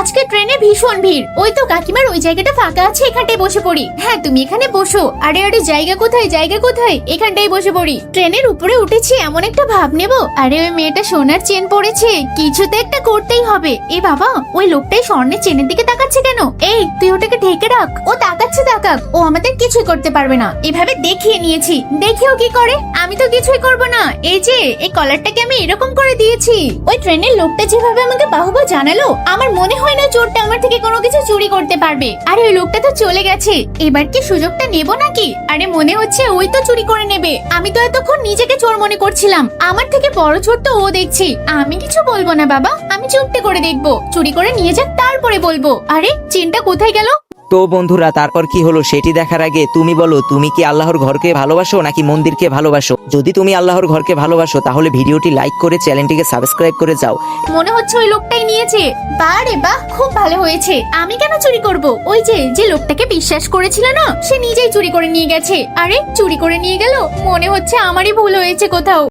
আজকে ট্রেনে ভীষণ ভিড়। ওই তো কাকিমার ওই জায়গাটা ফাঁকা আছে, এখানটায় বসে পড়ি। হ্যাঁ তুমি এখানে বসো। আরে আরে জায়গা কোথায়, জায়গা কোথায়? এখানটাই বসে পড়ি। ট্রেনের উপরে উঠেছি, এমন একটা ভাব নেব। আরে ওই মেয়েটা সোনার চেন পড়েছে, কিছুতে একটা করতেই হবে। এ বাবা, ওই লোকটাই স্বর্ণের চেনের দিকে তাকাচ্ছে কেন? এই তুই ওটাকে ঢেকে রাখ, ও তাকাচ্ছে তাকাক, ও আমাদের কিছুই করতে পারবে না। এভাবে দেখিয়ে নিয়েছি, দেখিও কি করে? আমি তো কিছুই করব না। এই যে এই কলারটাকে আমি এরকম করে দিয়েছি। ওই ট্রেনের লোকটা যেভাবে আমাকে বাহুবা জানালো, আমার মনে হয় না চোরটা আমার থেকে কোনো কিছু চুরি করতে পারবে। আরে ওই লোকটা তো চলে গেছে, এবার কি সুযোগটা নেব নাকি? আরে মনে হচ্ছে ওই তো চুরি করে নেবে। আমি তো এতক্ষণ নিজেকে চোর মনে করছিলাম, আমার থেকে বড় চোর তো ও দেখছি। আমি কিছু বলবো না বাবা, আমি চুপটি করে দেখবো। চুরি করে নিয়ে যাক, তারপরে বলবো। আরে চেনটা কোথায় গেল? তো বন্ধুরা, তারপর কি হলো সেটি দেখার আগে তুমি বলো, তুমি কি আল্লাহর ঘরকে ভালোবাসো নাকি মন্দিরকে ভালোবাসো? যদি তুমি আল্লাহর ঘরকে ভালোবাসো তাহলে ভিডিওটি লাইক করে চ্যানেলটিকে সাবস্ক্রাইব করে যাও। মনে হচ্ছে ওই লোকটাই নিয়েছে। বাহ রে বাহ, খুব ভালো হয়েছে। আমি কেন চুরি করব? ওই যে যে লোকটাকে বিশ্বাস করেছিল না, সে নিজেই চুরি করে নিয়ে গেছে। আরে চুরি করে নিয়ে গেল, মনে হচ্ছে আমারই ভুল হয়েছে কোথাও।